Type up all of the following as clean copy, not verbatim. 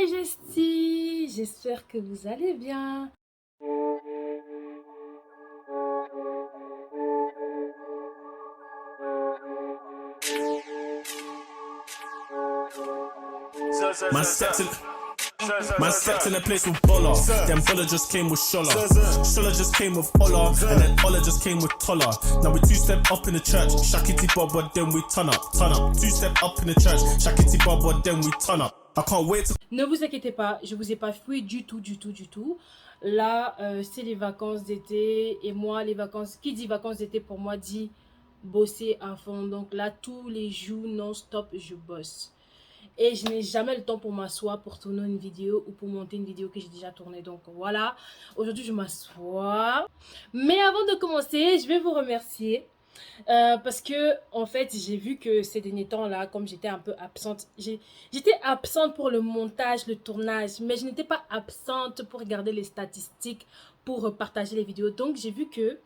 mes gestis, j'espère que vous allez bien. Man stepped in, man stepped in a place with Bolla. Then Bolla just came with Shola. Shola just came with Ola. And then Ola just came with Tolla. Now we two-step up in the church. Shakity Baba, then we turn up, turn up. Two-step up in the church. Shakity Baba, then we turn up. I can't wait to... Ne vous inquiétez pas, je vous ai pas fouillé du tout. Là, c'est les vacances d'été. Et moi, les vacances, qui dit vacances d'été pour moi dit bosser à fond. Donc là, tous les jours, non-stop, je bosse. Et je n'ai jamais le temps pour m'asseoir, pour tourner une vidéo ou pour monter une vidéo que j'ai déjà tournée. Donc voilà, aujourd'hui je m'assois. Mais avant de commencer, je vais vous remercier. Parce que en fait, j'ai vu que ces derniers temps-là, comme j'étais un peu absente, j'étais absente pour le montage, le tournage. Mais je n'étais pas absente pour regarder les statistiques, pour partager les vidéos. Donc j'ai vu que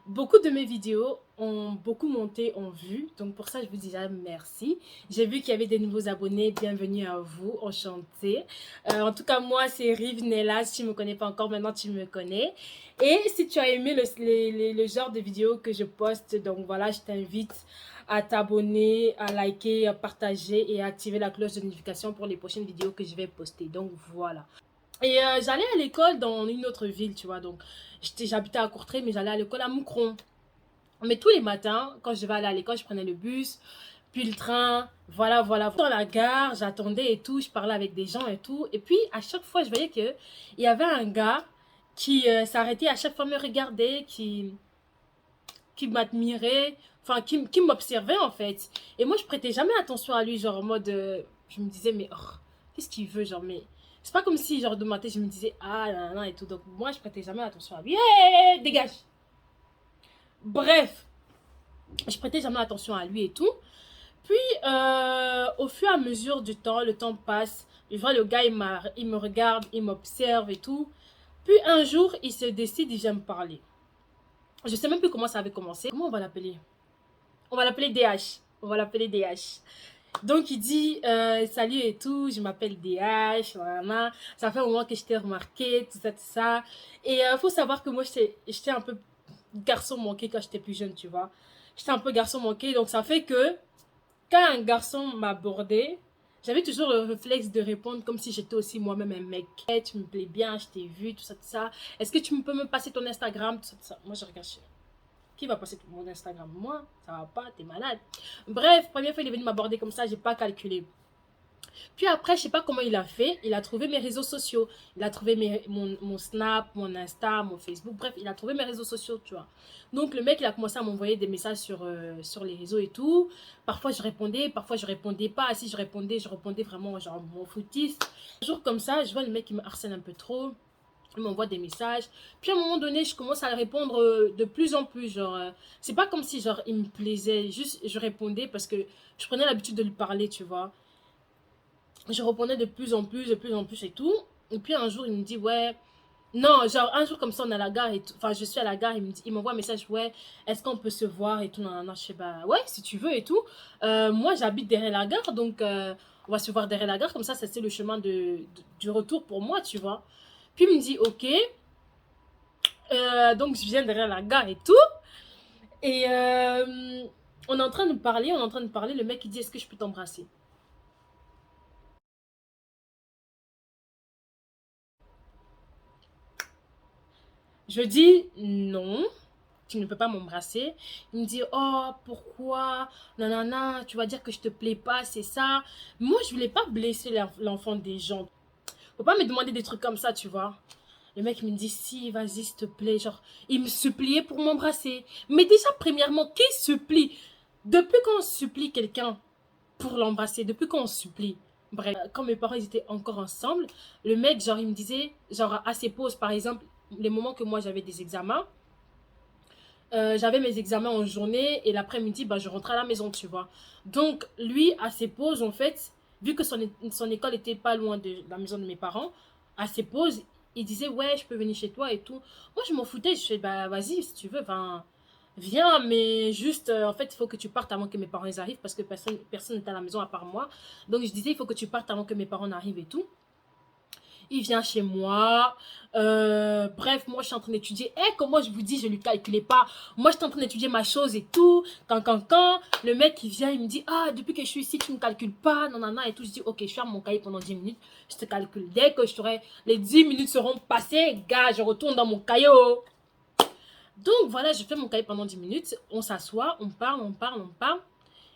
beaucoup de mes vidéos ont beaucoup monté en vues, donc pour ça je vous dis déjà merci. J'ai vu qu'il y avait des nouveaux abonnés, bienvenue à vous, enchantée. En tout cas moi c'est Rive Nella, si tu ne me connais pas encore, maintenant tu me connais. Et si tu as aimé le genre de vidéos que je poste, donc voilà, je t'invite à t'abonner, à liker, à partager et à activer la cloche de notification pour les prochaines vidéos que je vais poster, donc voilà. Et j'allais à l'école dans une autre ville, tu vois. Donc, j'habitais à Courtrai, mais j'allais à l'école à Moucron. Mais tous les matins, quand je devais aller à l'école, je prenais le bus, puis le train. Voilà. Dans la gare, j'attendais et tout. Je parlais avec des gens et tout. Et puis, à chaque fois, je voyais qu'il y avait un gars qui s'arrêtait à chaque fois me regarder, qui m'admirait, enfin, qui m'observait en fait. Et moi, je prêtais jamais attention à lui, genre en mode... je me disais, mais oh, qu'est-ce qu'il veut, genre, mais... C'est pas comme si, genre, de ma tête, je me disais, ah, nan, et tout. Donc, moi, je prêtais jamais attention à lui. Hé, dégage! Bref, je prêtais jamais attention à lui et tout. Puis, au fur et à mesure du temps, le temps passe. Je vois le gars, il me regarde, il m'observe et tout. Puis, un jour, il se décide, il vient me parler. Je sais même plus comment ça avait commencé. Comment on va l'appeler? On va l'appeler DH. On va l'appeler DH. Donc, il dit, salut et tout, je m'appelle DH, voilà. Ça fait un moment que je t'ai remarqué, tout ça. Et il faut savoir que moi, j'étais un peu garçon manqué quand j'étais plus jeune, tu vois. J'étais un peu garçon manqué, donc ça fait que quand un garçon m'abordait, j'avais toujours le réflexe de répondre comme si j'étais aussi moi-même un mec. Hey, tu me plais bien, je t'ai vu, tout ça. Est-ce que tu peux me passer ton Instagram, tout ça. Moi, je regarde. Qui va passer pour mon Instagram? Moi, ça va pas, t'es malade. Bref, première fois, il est venu m'aborder comme ça, j'ai pas calculé. Puis après, je sais pas comment il a fait, il a trouvé mes réseaux sociaux. Il a trouvé mon Snap, mon Insta, mon Facebook, bref, il a trouvé mes réseaux sociaux, tu vois. Donc le mec, il a commencé à m'envoyer des messages sur les réseaux et tout. Parfois, je répondais, parfois, je répondais pas. Si je répondais vraiment genre mon foutis. Un jour comme ça, je vois le mec qui me harcèle un peu trop. Il m'envoie des messages. Puis à un moment donné, je commence à répondre de plus en plus. Genre, c'est pas comme si genre il me plaisait. Juste, je répondais parce que je prenais l'habitude de lui parler, tu vois. Je répondais de plus en plus et tout. Et puis un jour, il me dit, ouais. Non, genre un jour comme ça, on est à la gare et tout. Enfin, je suis à la gare, il m'envoie un message, ouais, est-ce qu'on peut se voir et tout. Non, je sais pas, ouais, si tu veux et tout. Moi, j'habite derrière la gare, donc on va se voir derrière la gare. Comme ça c'est le chemin du retour pour moi, tu vois. Puis il me dit, ok. Donc je viens derrière la gare et tout. Et on est en train de parler, Le mec il dit, est-ce que je peux t'embrasser? Je dis, non, tu ne peux pas m'embrasser. Il me dit, oh, pourquoi? Nanana, tu vas dire que je te plais pas, c'est ça. Moi, je voulais pas blesser l'enfant des gens. Faut pas me demander des trucs comme ça, tu vois. Le mec me dit, si, vas-y, s'il te plaît. Genre, il me suppliait pour m'embrasser. Mais déjà, premièrement, qui supplie? Depuis qu'on supplie quelqu'un pour l'embrasser, depuis qu'on supplie. Bref, quand mes parents ils étaient encore ensemble, le mec, genre, il me disait, genre, à ses pauses, par exemple, les moments que moi j'avais des examens, j'avais mes examens en journée et l'après-midi, bah, je rentrais à la maison, tu vois. Donc, lui, à ses pauses, en fait, vu que son école était pas loin de la maison de mes parents, à ses pauses, il disait, ouais, je peux venir chez toi et tout. Moi, je m'en foutais, je fais, bah, vas-y, si tu veux, ben, viens, mais juste, en fait, il faut que tu partes avant que mes parents ils arrivent parce que personne n'est à la maison à part moi. Donc, je disais, il faut que tu partes avant que mes parents n'arrivent et tout. il vient chez moi. Bref, moi, je suis en train d'étudier. Eh, comment je vous dis, je lui calculais pas. Moi, je suis en train d'étudier ma chose et tout. Quand, le mec, il vient, il me dit, ah, depuis que je suis ici, tu ne me calcules pas, non, non, non, et tout. Je dis, ok, je ferme mon cahier pendant 10 minutes. Je te calcule. Dès que les 10 minutes seront passées, gars, je retourne dans mon cahier. Oh. Donc, voilà, je fais mon cahier pendant 10 minutes. On s'assoit, on parle.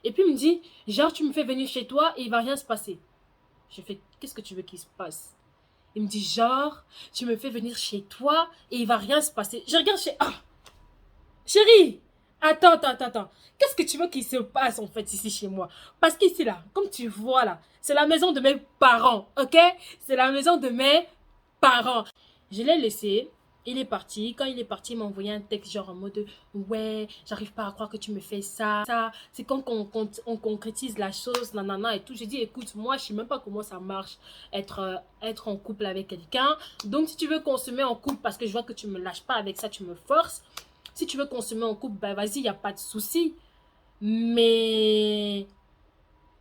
Et puis, il me dit, genre, tu me fais venir chez toi et il va rien se passer. Je fais, qu'est-ce que tu veux qu'il se passe? Il me dit, genre, tu me fais venir chez toi et il va rien se passer. Je regarde chez... Ah, chérie, attends. Qu'est-ce que tu veux qu'il se passe en fait ici chez moi? Parce qu'ici là, comme tu vois là, c'est la maison de mes parents, ok? C'est la maison de mes parents. Je l'ai laissé. Il est parti. Quand il est parti, il m'a envoyé un texte genre en mode ouais, j'arrive pas à croire que tu me fais ça. C'est quand on concrétise la chose, nanana et tout. J'ai dit écoute, moi je sais même pas comment ça marche être en couple avec quelqu'un. Donc si tu veux consommer en couple parce que je vois que tu me lâches pas avec ça, tu me forces. Si tu veux consommer en couple, ben vas-y, y a pas de souci. Mais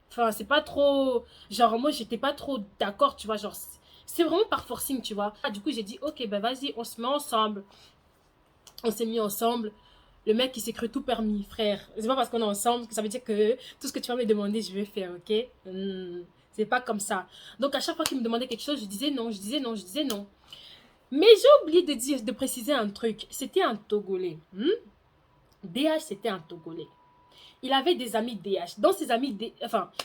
enfin, c'est pas trop genre moi j'étais pas trop d'accord, tu vois, genre c'est vraiment par forcing, tu vois. Ah, du coup, j'ai dit, ok, ben vas-y, on se met ensemble. On s'est mis ensemble. Le mec, il s'est cru tout permis, frère. C'est pas parce qu'on est ensemble que ça veut dire que tout ce que tu vas me demander, je vais faire, ok? C'est pas comme ça. Donc, à chaque fois qu'il me demandait quelque chose, je disais non. Mais j'ai oublié de préciser un truc. C'était un Togolais. DH, c'était un Togolais. Il avait des amis DH. Dans ses amis,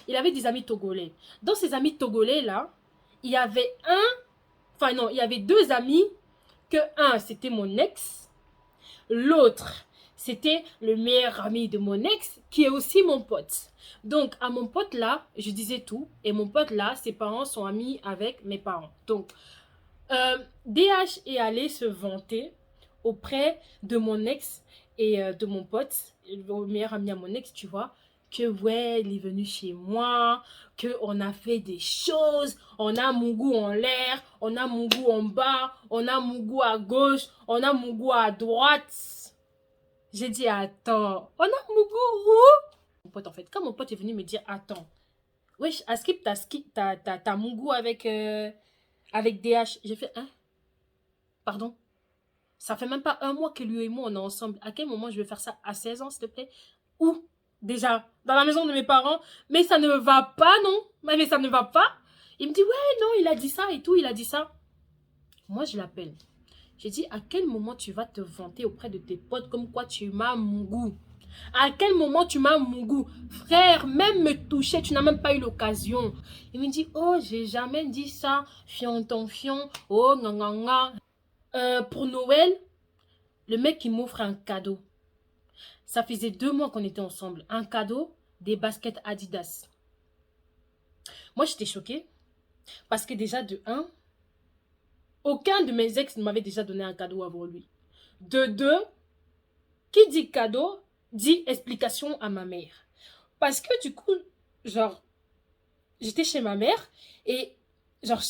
il avait des amis Togolais. Dans ses amis Togolais, là, il y avait il y avait deux amis, que un, c'était mon ex, l'autre, c'était le meilleur ami de mon ex, qui est aussi mon pote. Donc, à mon pote là, je disais tout, et mon pote là, ses parents sont amis avec mes parents. Donc, DH est allé se vanter auprès de mon ex et de mon pote, le meilleur ami à mon ex, tu vois, que ouais, il est venu chez moi, qu'on a fait des choses, on a mon goût en l'air, on a mon goût en bas, on a mon goût à gauche, on a mon goût à droite. J'ai dit, attends, on a mon goût où? Mon pote, en fait, quand mon pote est venu me dire, attends, wesh, Askip, t'as mon goût avec DH. J'ai fait, hein? Pardon? Ça fait même pas un mois que lui et moi, on est ensemble. À quel moment je vais faire ça? À 16 ans, s'il te plaît? Où? Déjà, dans la maison de mes parents. Mais ça ne va pas, non? Mais ça ne va pas. Il me dit, ouais, non, il a dit ça et tout, il a dit ça. Moi, je l'appelle. J'ai dit, à quel moment tu vas te vanter auprès de tes potes comme quoi tu m'as mon goût? À quel moment tu m'as mon goût? Frère, même me toucher, tu n'as même pas eu l'occasion. Il me dit, oh, j'ai jamais dit ça. Fion ton fion. Oh, non. Pour Noël, le mec, il m'offre un cadeau. Ça faisait 2 mois qu'on était ensemble. Un cadeau, des baskets Adidas. Moi, j'étais choquée. Parce que déjà, de 1, aucun de mes ex ne m'avait déjà donné un cadeau avant lui. De 2, qui dit cadeau, dit explication à ma mère. Parce que du coup, genre, j'étais chez ma mère et genre,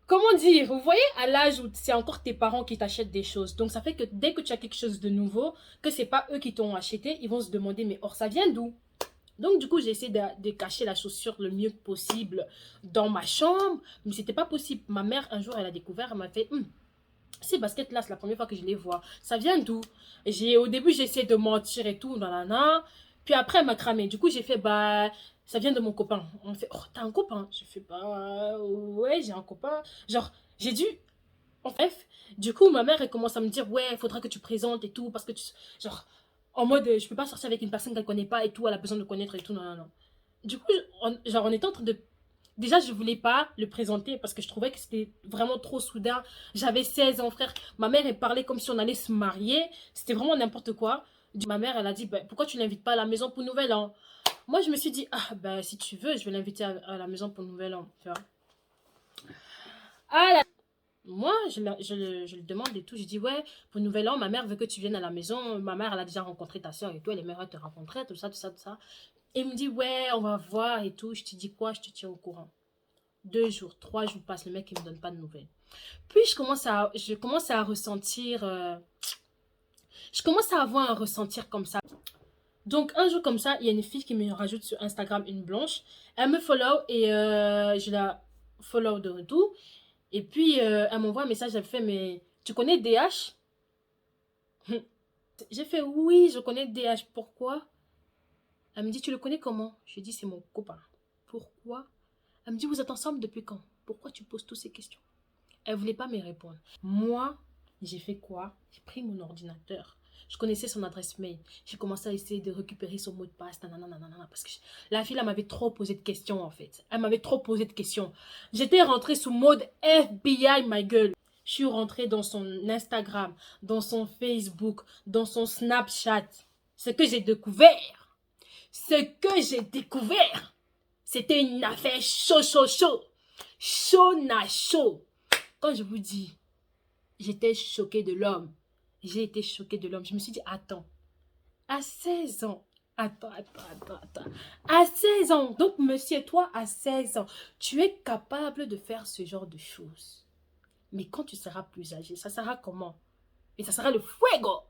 comment dire, vous voyez à l'âge où c'est encore tes parents qui t'achètent des choses. Donc ça fait que dès que tu as quelque chose de nouveau, que c'est pas eux qui t'ont acheté, ils vont se demander mais or ça vient d'où? Donc du coup j'ai essayé de cacher la chaussure le mieux possible dans ma chambre, mais c'était pas possible. Ma mère un jour elle a découvert, elle m'a fait ces baskets là c'est la première fois que je les vois. Ça vient d'où? Au début j'ai essayé de mentir et tout, nanana. Puis après elle m'a cramé. Du coup j'ai fait bah ça vient de mon copain. On me fait, oh, t'as un copain? Je fais, bah, ouais, j'ai un copain. Genre, j'ai dû, en fait, du coup, ma mère, elle commence à me dire, ouais, il faudra que tu présentes et tout, parce que genre, en mode, je peux pas sortir avec une personne qu'elle connaît pas et tout, elle a besoin de connaître et tout, non. Du coup, on était en train de, déjà, je voulais pas le présenter parce que je trouvais que c'était vraiment trop soudain. J'avais 16 ans, frère. Ma mère, elle parlait comme si on allait se marier. C'était vraiment n'importe quoi. Ma mère, elle a dit, bah, pourquoi tu l'invites pas à la maison pour Nouvel An? Moi, je me suis dit, ah, bah, si tu veux, je vais l'inviter à la maison pour le Nouvel An. Tu vois. Moi, je le demande et tout. Je dis, ouais, pour le Nouvel An, ma mère veut que tu viennes à la maison. Ma mère, elle a déjà rencontré ta soeur et tout. Elle aimerait te rencontrer, tout ça. Et il me dit, ouais, on va voir et tout. Je te dis quoi? Je te tiens au courant. 2 jours, 3 jours passent. Le mec, il me donne pas de nouvelles. Puis, je commence à ressentir... je commence à avoir un ressentir comme ça. Donc, un jour comme ça, il y a une fille qui me rajoute sur Instagram, une blanche. Elle me follow et follow de retour. Et puis, elle m'envoie un message, elle fait, mais tu connais DH? J'ai fait, oui, je connais DH. Pourquoi? Elle me dit, tu le connais comment? Je dis, c'est mon copain. Pourquoi? Elle me dit, vous êtes ensemble depuis quand? Pourquoi tu poses toutes ces questions? Elle ne voulait pas me répondre. Moi, j'ai fait quoi? J'ai pris mon ordinateur. Je connaissais son adresse mail. J'ai commencé à essayer de récupérer son mot de passe. Parce que la fille, elle m'avait trop posé de questions, en fait. Elle m'avait trop posé de questions. J'étais rentrée sous mode FBI, ma gueule. Je suis rentrée dans son Instagram, dans son Facebook, dans son Snapchat. Ce que j'ai découvert, c'était une affaire chaud. Chaud na chaud. Quand je vous dis, j'étais choquée de l'homme. J'ai été choquée de l'homme. Je me suis dit, attends, à 16 ans, attends. À 16 ans, donc monsieur, toi, à 16 ans, tu es capable de faire ce genre de choses. Mais quand tu seras plus âgé, ça sera comment? Et ça sera le fuego.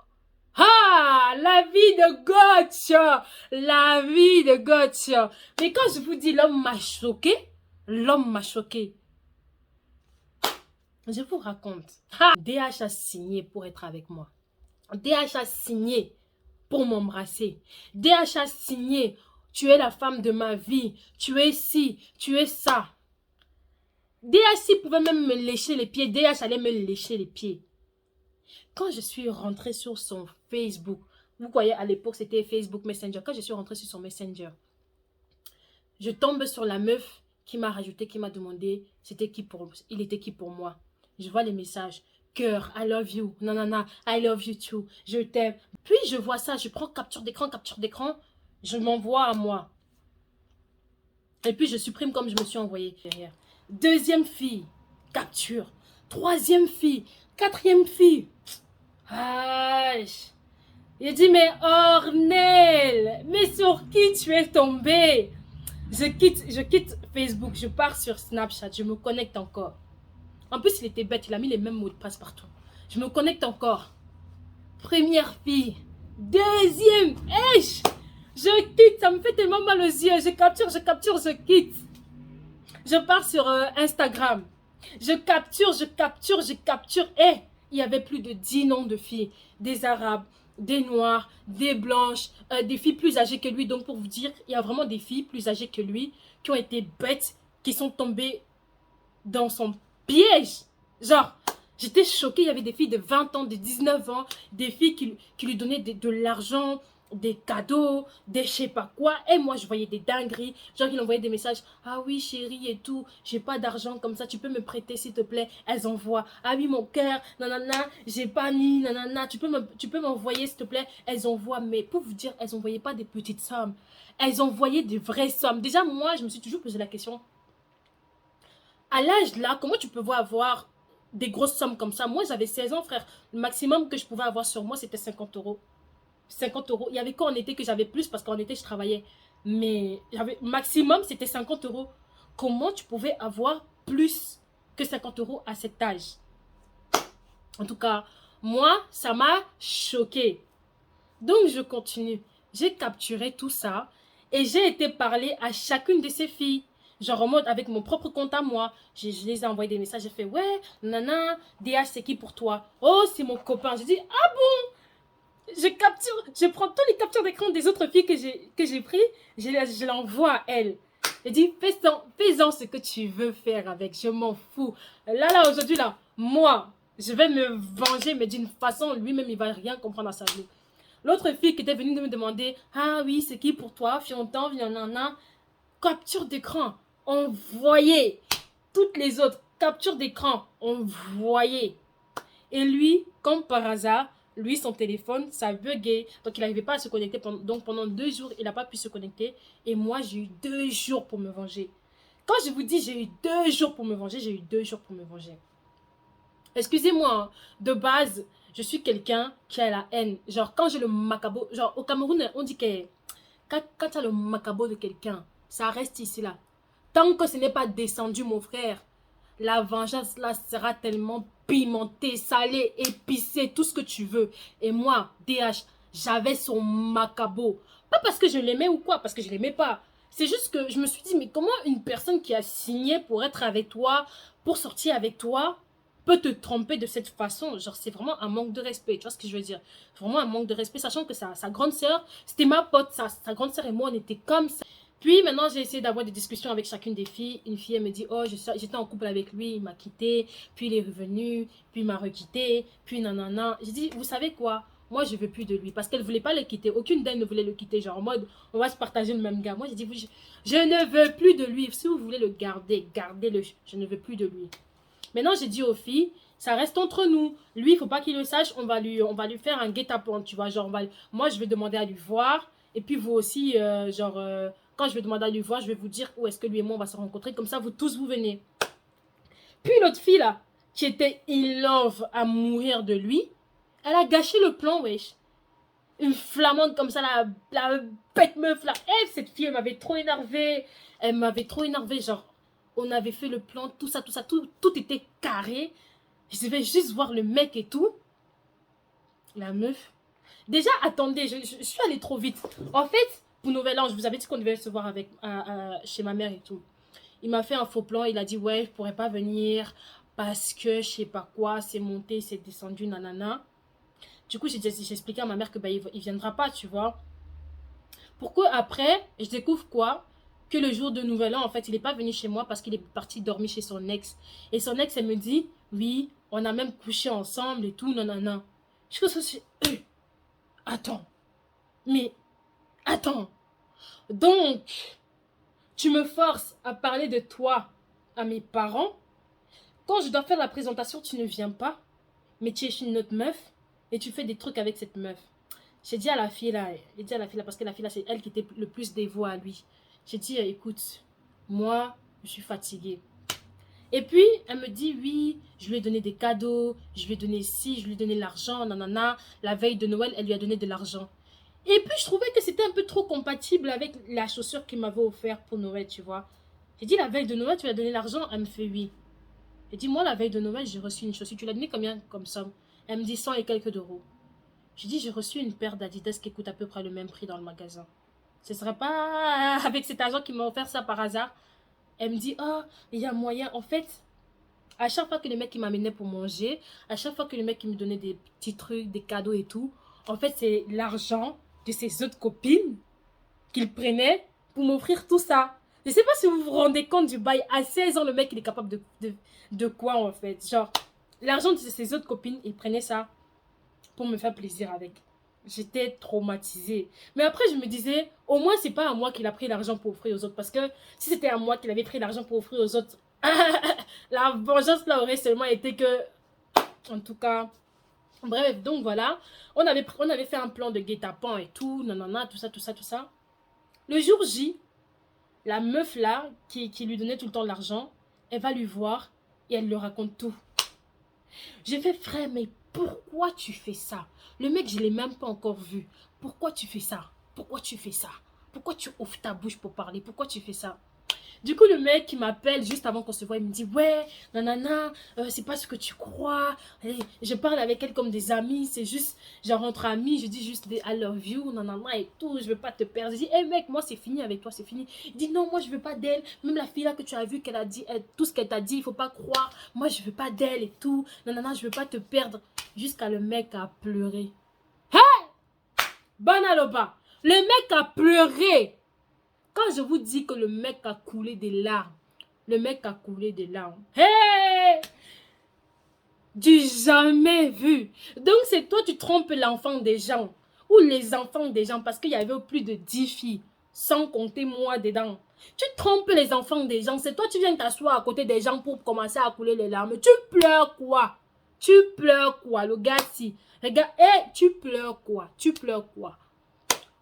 Ah, la vie de gotcha. La vie de gotcha. Mais quand je vous dis, l'homme m'a choqué. Je vous raconte. DH a signé pour être avec moi. DH a signé pour m'embrasser. DH a signé, tu es la femme de ma vie. Tu es ci, tu es ça. DH pouvait même me lécher les pieds. DH allait me lécher les pieds. Quand je suis rentrée sur son Facebook, vous voyez, à l'époque, c'était Facebook Messenger. Quand je suis rentrée sur son Messenger, je tombe sur la meuf qui m'a rajouté, qui m'a demandé il était qui pour moi. Je vois les messages. Cœur, I love you. Nanana, I love you too. Je t'aime. Puis je vois ça, je prends capture d'écran. Je m'envoie à moi. Et puis je supprime comme je me suis envoyé derrière. Deuxième fille, capture. Troisième fille, quatrième fille. Ah, il dit, mais Ornel, mais sur qui tu es tombée? Je quitte Facebook, je pars sur Snapchat, je me connecte encore. En plus, il était bête, il a mis les mêmes mots de passe partout. Je me connecte encore. Première fille. Deuxième. Je quitte, ça me fait tellement mal aux yeux. Je capture, je quitte. Je pars sur Instagram. Je capture. Il y avait plus de 10 noms de filles. Des Arabes, des Noirs, des Blanches, des filles plus âgées que lui. Donc pour vous dire, il y a vraiment des filles plus âgées que lui qui ont été bêtes, qui sont tombées dans son piège. Genre, j'étais choquée. Il y avait des filles de 20 ans, de 19 ans, des filles qui lui donnaient de l'argent, des cadeaux, des je sais pas quoi. Et moi, je voyais des dingueries. Genre, il envoyait des messages. Ah oui, chérie et tout. J'ai pas d'argent comme ça. Tu peux me prêter, s'il te plaît. Elles envoient. Ah oui, mon cœur. Nanana. J'ai pas ni. Nanana. Tu peux m'envoyer, s'il te plaît. Elles envoient. Mais pour vous dire, elles envoyaient pas des petites sommes. Elles envoyaient des vraies sommes. Déjà, moi, je me suis toujours posé la question. À l'âge là, comment tu peux avoir des grosses sommes comme ça? Moi, j'avais 16 ans, frère. Le maximum que je pouvais avoir sur moi, c'était 50 euros. 50 euros. Il y avait qu'en été que j'avais plus parce qu'en été, je travaillais. Mais maximum, c'était 50 euros. Comment tu pouvais avoir plus que 50 euros à cet âge? En tout cas, moi, ça m'a choquée. Donc, je continue. J'ai capturé tout ça et j'ai été parler à chacune de ces filles. Genre en mode avec mon propre compte à moi. Je les ai envoyé des messages. J'ai fait, ouais, nana, DH, c'est qui pour toi? Oh, c'est mon copain. J'ai dit, ah bon? Je prends tous les captures d'écran des autres filles que j'ai pris, je l'envoie à elle. Je dis, fais-en ce que tu veux faire avec, je m'en fous. Là, aujourd'hui, là, moi, je vais me venger, mais d'une façon, lui-même, il va rien comprendre à sa vie. L'autre fille qui était venue me demander, ah oui, c'est qui pour toi? Fiantan, nanana. Capture d'écran, envoyé. Toutes les autres, capture d'écran, envoyé. Et lui, comme par hasard, lui, son téléphone, ça buguait. Donc, il n'arrivait pas à se connecter. Donc, pendant 2 jours, il n'a pas pu se connecter. Et moi, j'ai eu 2 jours pour me venger. Quand je vous dis j'ai eu 2 jours pour me venger, j'ai eu 2 jours pour me venger. Excusez-moi, hein, de base, je suis quelqu'un qui a la haine. Genre, quand j'ai le macabo... Genre, au Cameroun, on dit que quand tu as le macabo de quelqu'un, ça reste ici, là. Tant que ce n'est pas descendu, mon frère, la vengeance, là, sera tellement pimentée, salée, épicée, tout ce que tu veux. Et moi, DH, j'avais son macabo. Pas parce que je l'aimais ou quoi, parce que je l'aimais pas. C'est juste que je me suis dit, mais comment une personne qui a signé pour être avec toi, pour sortir avec toi, peut te tromper de cette façon? Genre, c'est vraiment un manque de respect, tu vois ce que je veux dire? Vraiment un manque de respect, sachant que sa grande sœur, c'était ma pote, sa grande sœur et moi, on était comme ça. Puis maintenant, j'ai essayé d'avoir des discussions avec chacune des filles. Une fille, elle me dit, oh, j'étais en couple avec lui, il m'a quitté, puis il est revenu, puis il m'a requitté, puis nanana. J'ai dit, vous savez quoi? Moi, je veux plus de lui, parce qu'elle voulait pas le quitter. Aucune d'elles ne voulait le quitter, genre en mode, on va se partager le même gars. Moi, j'ai dit, je ne veux plus de lui. Si vous voulez le garder, gardez-le. Je ne veux plus de lui. Maintenant, j'ai dit aux filles, ça reste entre nous. Lui, il faut pas qu'il le sache. On va lui faire un guet-apens, tu vois. Genre, moi, je vais demander à lui voir. Et puis, vous aussi, quand je vais demander à lui voir, je vais vous dire où est-ce que lui et moi, on va se rencontrer. Comme ça, vous tous, vous venez. Puis, l'autre fille, là, qui était in love à mourir de lui, elle a gâché le plan, wesh. Une flamande comme ça, la bête meuf, là. Elle, cette fille, elle m'avait trop énervée. Elle m'avait trop énervée, genre. On avait fait le plan, tout ça, tout était carré. Je devais juste voir le mec et tout. La meuf. Déjà, attendez, je suis allée trop vite. En fait, pour Nouvel An, je vous avais dit qu'on devait se voir avec, chez ma mère et tout. Il m'a fait un faux plan. Il a dit, ouais, je pourrais pas venir parce que je sais pas quoi, c'est monté, c'est descendu, nanana. Du coup, j'ai expliqué à ma mère que bah, il viendra pas, tu vois. Pourquoi après, je découvre quoi? Que le jour de Nouvel An, en fait, il n'est pas venu chez moi parce qu'il est parti dormir chez son ex. Et son ex, elle me dit, oui, on a même couché ensemble et tout, nanana. Je pense que c'est... Attends. Mais, attends. Donc, tu me forces à parler de toi à mes parents. Quand je dois faire la présentation, tu ne viens pas. Mais tu es chez une autre meuf et tu fais des trucs avec cette meuf. J'ai dit à la fille là, parce que la fille là, c'est elle qui était le plus dévouée à lui. J'ai dit, écoute, moi, je suis fatiguée. Et puis, elle me dit, oui, je lui ai donné des cadeaux, je lui ai donné ci, je lui ai donné l'argent, nanana. La veille de Noël, elle lui a donné de l'argent. Et puis, je trouvais que c'était un peu trop compatible avec la chaussure qu'il m'avait offert pour Noël, tu vois. J'ai dit, la veille de Noël, tu lui as donné l'argent? Elle me fait oui. J'ai dit, moi, la veille de Noël, j'ai reçu une chaussure. Tu l'as donné combien comme somme? Elle me dit 100 et quelques d'euros. J'ai dit, j'ai reçu une paire d'Adidas qui coûte à peu près le même prix dans le magasin. Ce serait pas avec cet argent qui m'a offert ça par hasard. Elle me dit, oh, il y a moyen. En fait, à chaque fois que le mec m'amenait pour manger, à chaque fois que le mec me donnait des petits trucs, des cadeaux et tout, en fait, c'est l'argent de ses autres copines qu'il prenait pour m'offrir tout ça. Je sais pas si vous vous rendez compte du bail. À 16 ans, le mec, il est capable de quoi, en fait? Genre, l'argent de ses autres copines, il prenait ça pour me faire plaisir avec. J'étais traumatisée. Mais après, je me disais, au moins, c'est pas à moi qu'il a pris l'argent pour offrir aux autres. Parce que si c'était à moi qu'il avait pris l'argent pour offrir aux autres, la vengeance là aurait seulement été que... En tout cas... Bref, donc voilà. On avait fait un plan de guet-apens et tout, nanana, tout ça. Le jour J, la meuf là, qui lui donnait tout le temps l'argent, elle va lui voir et elle lui raconte tout. J'ai fait, frère, mais pourquoi tu fais ça? Le mec, je ne l'ai même pas encore vu. Pourquoi tu fais ça? Pourquoi tu fais ça? Pourquoi tu ouvres ta bouche pour parler? Pourquoi tu fais ça? Du coup, le mec qui m'appelle juste avant qu'on se voit, il me dit, ouais, nanana, c'est pas ce que tu crois. Et je parle avec elle comme des amis, c'est juste, genre entre amis, je dis juste des I love you, nanana et tout, je veux pas te perdre. Je dis, hey mec, moi c'est fini avec toi, c'est fini. Il dit, non, moi je veux pas d'elle. Même la fille là que tu as vue, qu'elle a dit, tout ce qu'elle t'a dit, il faut pas croire. Moi je veux pas d'elle et tout, nanana, je veux pas te perdre. Jusqu'à le mec a pleuré. Hey! Banaloba, le mec a pleuré. Quand je vous dis que le mec a coulé des larmes, le mec a coulé des larmes. Hey! Du jamais vu. Donc c'est toi, tu trompes l'enfant des gens. Ou les enfants des gens, parce qu'il y avait plus de 10 filles, sans compter moi dedans. Tu trompes les enfants des gens. C'est toi, tu viens t'asseoir à côté des gens pour commencer à couler les larmes. Tu pleures quoi? Tu pleures quoi? Le gars, si. Regarde, hey, tu pleures quoi? Tu pleures quoi?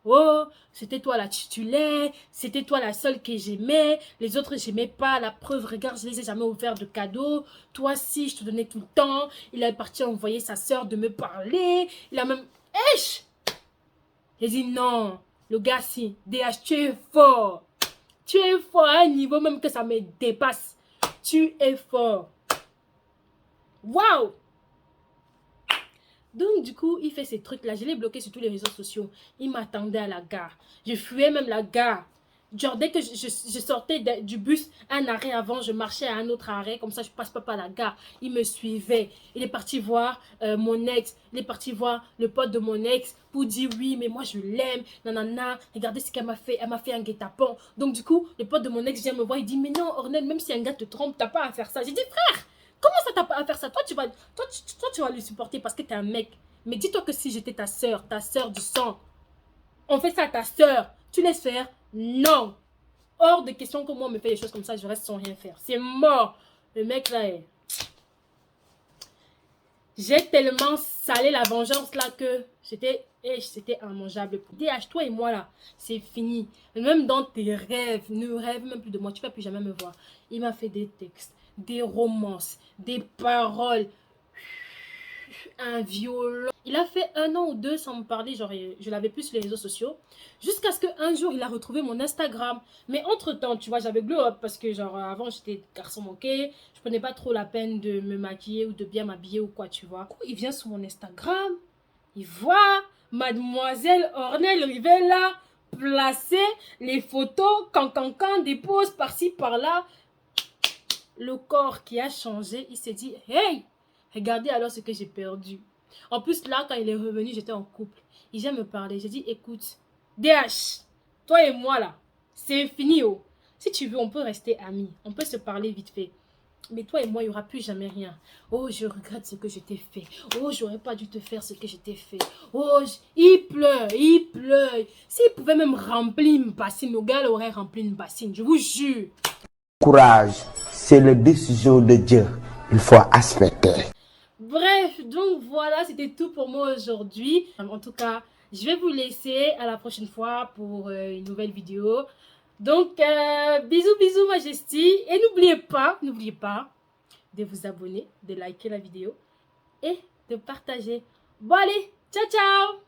Oh, c'était toi la titulaire, c'était toi la seule que j'aimais, les autres j'aimais pas, la preuve, regarde, je les ai jamais offert de cadeaux, toi si, je te donnais tout le temps, il est parti envoyer sa soeur de me parler, il a même... Eich! J'ai dit non, le gars si, DH, tu es fort à un niveau même que ça me dépasse, tu es fort. Waouh! Donc, du coup, il fait ces trucs-là. Je l'ai bloqué sur tous les réseaux sociaux. Il m'attendait à la gare. Je fuyais même la gare. Genre, dès que je sortais du bus, un arrêt avant, je marchais à un autre arrêt, comme ça, je passe pas par la gare. Il me suivait. Il est parti voir mon ex. Il est parti voir le pote de mon ex pour dire oui, mais moi, je l'aime. Nanana, regardez ce qu'elle m'a fait. Elle m'a fait un guet-apens. Donc, du coup, le pote de mon ex vient me voir. Il dit, mais non, Ornel, même si un gars te trompe, t'as pas à faire ça. J'ai dit, frère, comment ça t'as pas à faire ça? Toi, tu vas le supporter parce que t'es un mec. Mais dis-toi que si j'étais ta soeur du sang, on fait ça à ta soeur, tu laisses faire? Non. Hors de question que moi, on me fait des choses comme ça, je reste sans rien faire. C'est mort. Le mec là est... J'ai tellement salé la vengeance là que c'était immangeable. DH, toi et moi là, c'est fini. Même dans tes rêves, ne rêve même plus de moi. Tu ne vas plus jamais me voir. Il m'a fait des textes, des romances, des paroles, un violon. Il a fait 1 an ou 2 sans me parler, genre je l'avais plus sur les réseaux sociaux. Jusqu'à ce qu'un jour, il a retrouvé mon Instagram. Mais entre-temps, tu vois, j'avais glow up parce que genre avant, j'étais garçon manqué. Je prenais pas trop la peine de me maquiller ou de bien m'habiller ou quoi, tu vois. Il vient sur mon Instagram, il voit Mademoiselle Ornel Rivella placer les photos, cancan, des poses par-ci, par-là. Le corps qui a changé, il s'est dit, hey, regardez alors ce que j'ai perdu. En plus, là, quand il est revenu, j'étais en couple. Il vient me parler. J'ai dit, écoute, DH, toi et moi, là, c'est fini, oh. Si tu veux, on peut rester amis. On peut se parler vite fait. Mais toi et moi, il n'y aura plus jamais rien. Oh, je regrette ce que je t'ai fait. Oh, j'aurais pas dû te faire ce que je t'ai fait. Oh, il pleure, il pleure. S'il pouvait même remplir une bassine, nos gars auraient rempli une bassine, je vous jure. Courage, c'est la décision de Dieu. Il faut respecter. Bref, donc voilà, c'était tout pour moi aujourd'hui. En tout cas, je vais vous laisser à la prochaine fois pour une nouvelle vidéo. Donc, bisous Majesty. Et n'oubliez pas de vous abonner, de liker la vidéo et de partager. Bon allez, ciao ciao!